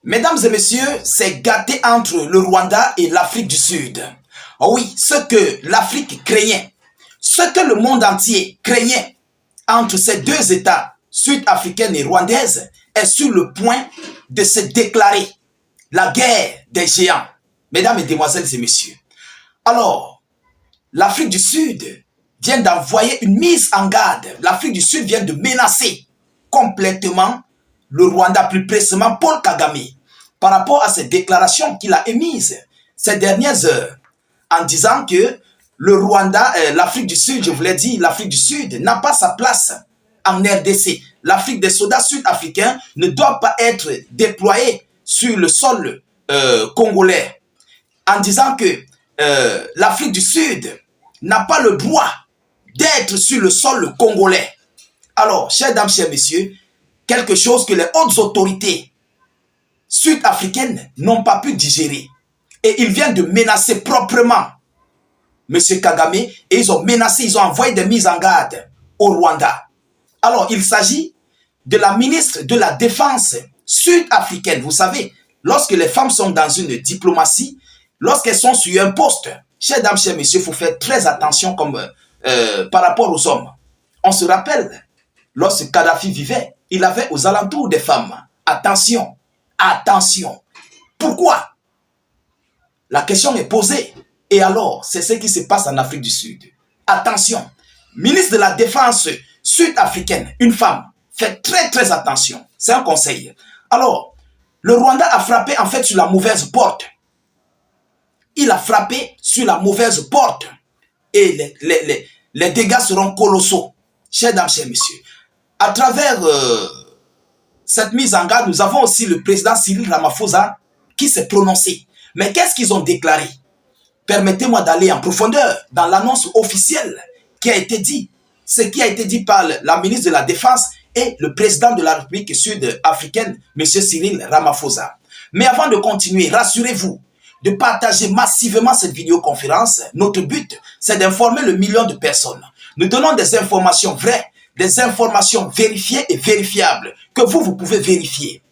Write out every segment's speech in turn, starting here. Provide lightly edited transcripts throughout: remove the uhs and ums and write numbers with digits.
Mesdames et messieurs, c'est gâté entre le Rwanda et l'Afrique du Sud. Oh oui, ce que l'Afrique craignait, ce que le monde entier craignait entre ces deux États, sud-africaine et rwandaise, est sur le point de se déclarer la guerre des géants. Mesdames, mesdemoiselles et messieurs. Alors, l'Afrique du Sud vient d'envoyer une mise en garde. L'Afrique du Sud vient de menacer complètement le Rwanda, plus précisément Paul Kagame, par rapport à ces déclarations qu'il a émises ces dernières heures, en disant que le Rwanda, l'Afrique du Sud, je vous l'ai dit, l'Afrique du Sud n'a pas sa place en RDC. L'Afrique des soldats sud-africains ne doit pas être déployée sur le sol congolais, en disant que l'Afrique du Sud n'a pas le droit d'être sur le sol congolais. Alors, chers dames, chers messieurs, quelque chose que les hautes autorités sud-africaines n'ont pas pu digérer. Et ils viennent de menacer proprement M. Kagame, et ils ont menacé, ils ont envoyé des mises en garde au Rwanda. Alors, il s'agit de la ministre de la Défense sud-africaine. Vous savez, lorsque les femmes sont dans une diplomatie, lorsqu'elles sont sur un poste, chers dames, chers messieurs, il faut faire très attention par rapport aux hommes. On se rappelle, lorsque Kadhafi vivait, il avait aux alentours des femmes. Attention, attention. Pourquoi? La question est posée. Et alors, c'est ce qui se passe en Afrique du Sud. Attention, ministre de la Défense sud-africaine, une femme, faites très très attention. C'est un conseil. Alors, le Rwanda a frappé en fait sur la mauvaise porte. Il a frappé sur la mauvaise porte. Et les dégâts seront colossaux. Chers dames, chers messieurs, à travers cette mise en garde, nous avons aussi le président Cyril Ramaphosa qui s'est prononcé. Mais qu'est-ce qu'ils ont déclaré? Permettez-moi d'aller en profondeur dans l'annonce officielle qui a été dit. Ce qui a été dit par la ministre de la Défense et le président de la République sud-africaine, M. Cyril Ramaphosa. Mais avant de continuer, rassurez-vous de partager massivement cette vidéoconférence. Notre but, c'est d'informer le million de personnes. Nous donnons des informations vraies, des informations vérifiées et vérifiables, que vous pouvez vérifier.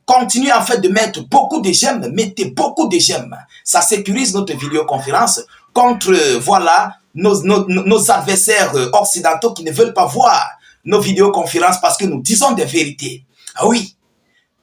Continuez en fait de mettre beaucoup de j'aime, mettez beaucoup de j'aime. Ça sécurise notre vidéoconférence contre, voilà, nos adversaires occidentaux qui ne veulent pas voir nos vidéoconférences parce que nous disons des vérités. Ah oui,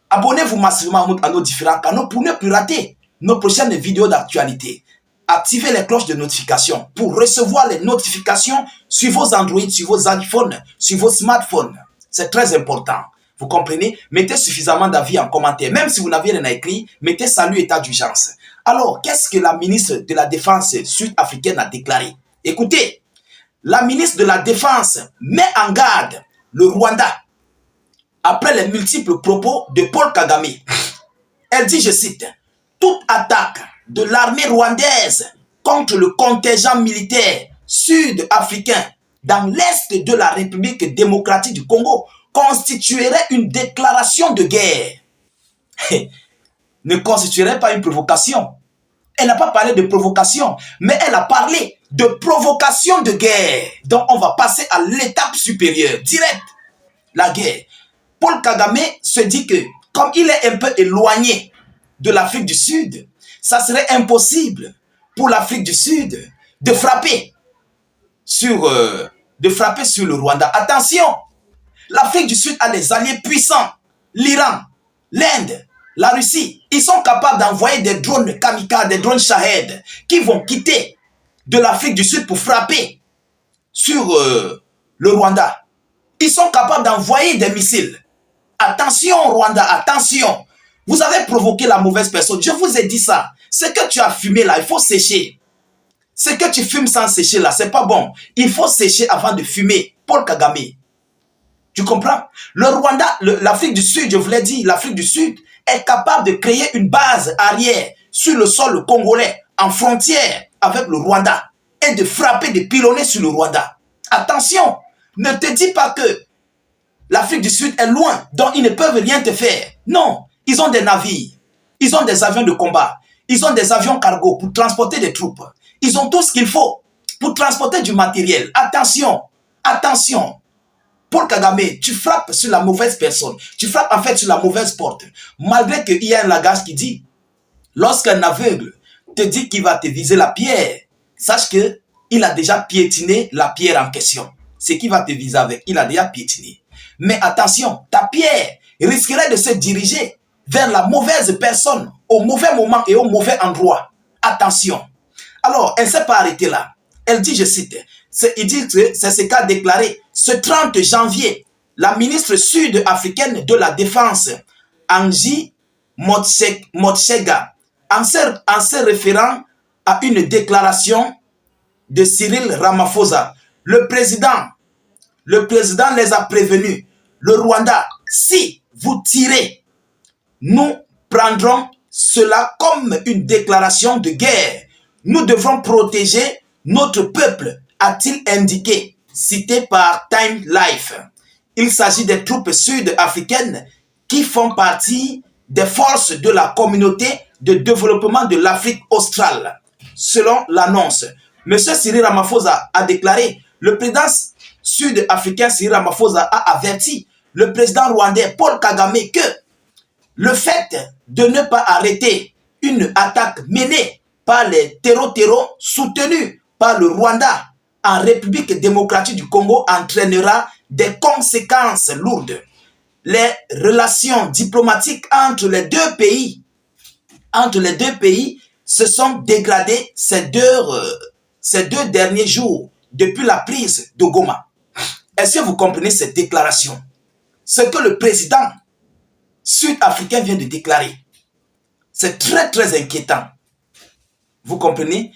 abonnez-vous massivement à nos différents canaux pour ne plus rater nos prochaines vidéos d'actualité. Activez les cloches de notification pour recevoir les notifications sur vos Android, sur vos iPhones, sur vos smartphones. C'est très important. Vous comprenez? Mettez suffisamment d'avis en commentaire. Même si vous n'avez rien à écrire, mettez salut état d'urgence. Alors, qu'est-ce que la ministre de la Défense sud-africaine a déclaré? Écoutez, la ministre de la Défense met en garde le Rwanda après les multiples propos de Paul Kagame. Elle dit, je cite, « Toute attaque de l'armée rwandaise contre le contingent militaire sud-africain dans l'est de la République démocratique du Congo constituerait une déclaration de guerre. » Ne constituerait pas une provocation. Elle n'a pas parlé de provocation, mais elle a parlé de provocation de guerre. Donc on va passer à l'étape supérieure, direct, la guerre. Paul Kagame se dit que, comme il est un peu éloigné de l'Afrique du Sud, ça serait impossible pour l'Afrique du Sud de frapper sur le Rwanda. Attention, l'Afrique du Sud a des alliés puissants, l'Iran, l'Inde, la Russie. Ils sont capables d'envoyer des drones kamikazes, des drones Shahed, qui vont quitter de l'Afrique du Sud pour frapper sur le Rwanda. Ils sont capables d'envoyer des missiles. Attention Rwanda, attention. Vous avez provoqué la mauvaise personne. Je vous ai dit ça. Ce que tu as fumé là, il faut sécher. Ce que tu fumes sans sécher là, c'est pas bon. Il faut sécher avant de fumer. Paul Kagame. Tu comprends? Le Rwanda, l'Afrique du Sud, je vous l'ai dit, l'Afrique du Sud est capable de créer une base arrière sur le sol congolais, en frontière avec le Rwanda, et de frapper, de pilonner sur le Rwanda. Attention, ne te dis pas que l'Afrique du Sud est loin, donc ils ne peuvent rien te faire. Non, ils ont des navires, ils ont des avions de combat, ils ont des avions cargo pour transporter des troupes. Ils ont tout ce qu'il faut pour transporter du matériel. Attention, attention. Paul Kagame, tu frappes sur la mauvaise personne. Tu frappes en fait sur la mauvaise porte. Malgré qu'il y a un langage qui dit, lorsqu'un aveugle te dit qu'il va te viser la pierre, sache que il a déjà piétiné la pierre en question. Ce qu'il va te viser avec, il a déjà piétiné. Mais attention, ta pierre risquerait de se diriger vers la mauvaise personne, au mauvais moment et au mauvais endroit. Attention. Alors, elle ne s'est pas arrêtée là. Elle dit, je cite, il dit que c'est ce qu'a déclaré ce 30 janvier la ministre sud-africaine de la Défense, Angie Motshega, en se référant à une déclaration de Cyril Ramaphosa. Le président les a prévenus. Le Rwanda, si vous tirez, nous prendrons cela comme une déclaration de guerre. Nous devrons protéger notre peuple, a-t-il indiqué, cité par Time Life. Il s'agit des troupes sud-africaines qui font partie des forces de la communauté de développement de l'Afrique australe. Selon l'annonce, M. Cyril Ramaphosa a déclaré, le président sud-africain Cyril Ramaphosa a averti le président rwandais Paul Kagame que le fait de ne pas arrêter une attaque menée par les terreaux soutenus par le Rwanda en République démocratique du Congo entraînera des conséquences lourdes. Les relations diplomatiques entre les deux pays se sont dégradées ces deux derniers jours depuis la prise de Goma. Est-ce que vous comprenez cette déclaration? Ce que le président sud-africain vient de déclarer, c'est très très inquiétant. Vous comprenez?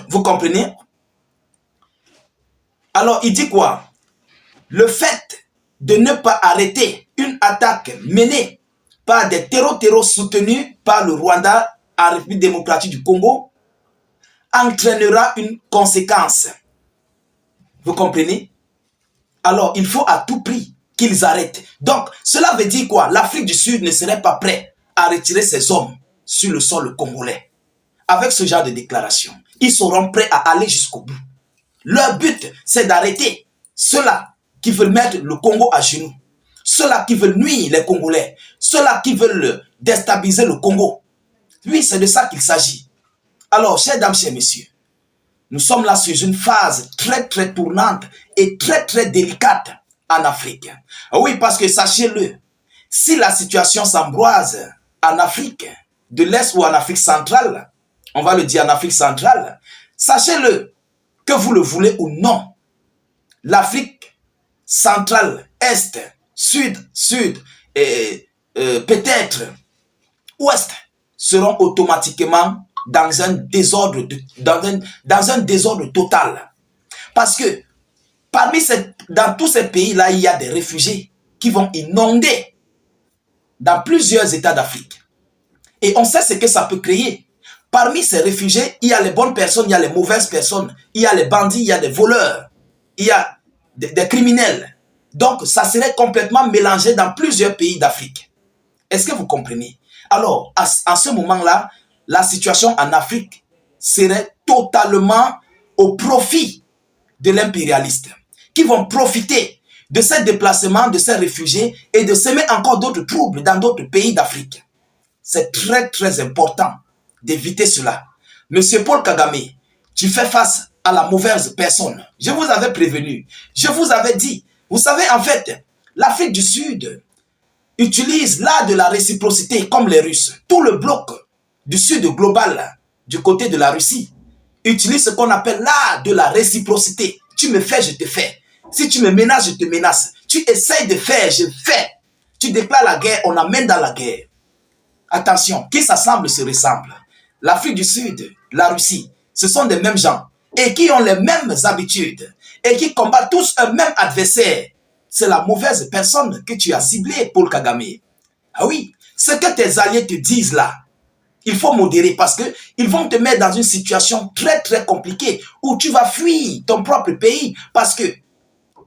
Vous comprenez? Alors, il dit quoi? Le fait de ne pas arrêter une attaque menée par des terreaux soutenus par le Rwanda en République démocratique du Congo entraînera une conséquence. Vous comprenez? Alors, il faut à tout prix qu'ils arrêtent. Donc, cela veut dire quoi? L'Afrique du Sud ne serait pas prête à retirer ses hommes sur le sol congolais. Avec ce genre de déclaration, ils seront prêts à aller jusqu'au bout. Leur but, c'est d'arrêter ceux-là qui veulent mettre le Congo à genoux, ceux-là qui veulent nuire les Congolais, ceux-là qui veulent déstabiliser le Congo. Oui, c'est de ça qu'il s'agit. Alors, chers dames, chers messieurs, nous sommes là sur une phase très très tournante et très très délicate en Afrique. Oui, parce que sachez-le, si la situation s'embroise en Afrique de l'Est ou en Afrique centrale, on va le dire en Afrique centrale, sachez-le, que vous le voulez ou non, l'Afrique centrale, Est, Sud et peut-être Ouest seront automatiquement dans un désordre, dans un désordre total. Parce que dans tous ces pays-là, il y a des réfugiés qui vont inonder dans plusieurs États d'Afrique. Et on sait ce que ça peut créer. Parmi ces réfugiés, il y a les bonnes personnes, il y a les mauvaises personnes, il y a les bandits, il y a des voleurs, il y a des criminels. Donc, ça serait complètement mélangé dans plusieurs pays d'Afrique. Est-ce que vous comprenez? Alors, à ce moment-là, la situation en Afrique serait totalement au profit de l'impérialiste, qui vont profiter de ces déplacements, de ces réfugiés et de semer encore d'autres troubles dans d'autres pays d'Afrique. C'est très très important d'éviter cela. Monsieur Paul Kagame, tu fais face à la mauvaise personne. Je vous avais prévenu. Je vous avais dit. Vous savez, en fait, l'Afrique du Sud utilise l'art de la réciprocité comme les Russes. Tout le bloc du Sud global, du côté de la Russie, utilise ce qu'on appelle l'art de la réciprocité. Tu me fais, je te fais. Si tu me menaces, je te menace. Tu essayes de faire, je fais. Tu déclares la guerre, on amène dans la guerre. Attention, qui s'assemble se ressemble. L'Afrique du Sud, la Russie, ce sont des mêmes gens et qui ont les mêmes habitudes et qui combattent tous un même adversaire. C'est la mauvaise personne que tu as ciblée, Paul Kagame. Ah oui, ce que tes alliés te disent là, il faut modérer parce qu'ils vont te mettre dans une situation très très compliquée où tu vas fuir ton propre pays parce que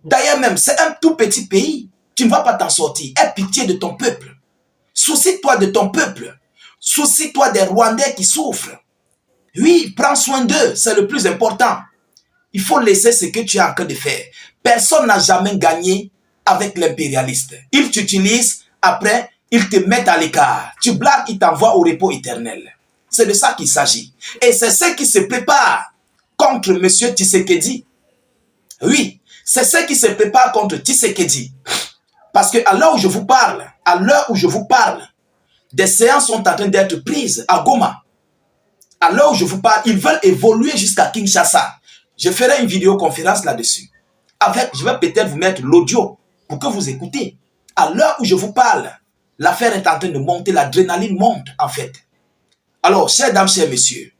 d'ailleurs même, c'est un tout petit pays. Tu ne vas pas t'en sortir. Aie pitié de ton peuple. Soucie-toi de ton peuple. Soucie-toi des Rwandais qui souffrent. Oui, prends soin d'eux, c'est le plus important. Il faut laisser ce que tu es en train de faire. Personne n'a jamais gagné avec l'impérialiste. Ils t'utilisent, après, ils te mettent à l'écart. Tu blagues, ils t'envoient au repos éternel. C'est de ça qu'il s'agit. Et c'est ce qui se prépare contre M. Tshisekedi. Oui, c'est ce qui se prépare contre Tshisekedi. Parce qu'à l'heure où je vous parle, des séances sont en train d'être prises à Goma. À l'heure où je vous parle, ils veulent évoluer jusqu'à Kinshasa. Je ferai une vidéoconférence là-dessus. Je vais peut-être vous mettre l'audio pour que vous écoutez. À l'heure où je vous parle, l'affaire est en train de monter, l'adrénaline monte en fait. Alors, chers dames, chers messieurs,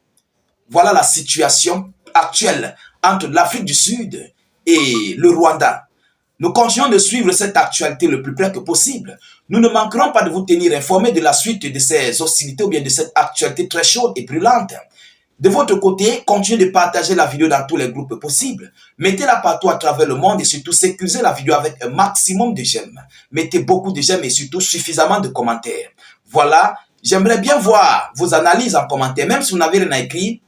voilà la situation actuelle entre l'Afrique du Sud et le Rwanda. Nous continuons de suivre cette actualité le plus près que possible. Nous ne manquerons pas de vous tenir informés de la suite de ces hostilités ou bien de cette actualité très chaude et brûlante. De votre côté, continuez de partager la vidéo dans tous les groupes possibles. Mettez-la partout à travers le monde et surtout sécurisez la vidéo avec un maximum de j'aime. Mettez beaucoup de j'aime et surtout suffisamment de commentaires. Voilà, j'aimerais bien voir vos analyses en commentaire. Même si vous n'avez rien à écrire,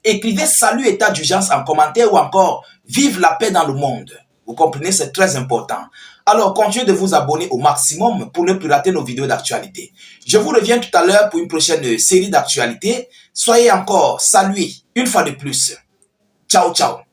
écrivez salut état d'urgence en commentaire ou encore vive la paix dans le monde. Vous comprenez, c'est très important. Alors, continuez de vous abonner au maximum pour ne plus rater nos vidéos d'actualité. Je vous reviens tout à l'heure pour une prochaine série d'actualités. Soyez encore salués une fois de plus. Ciao, ciao.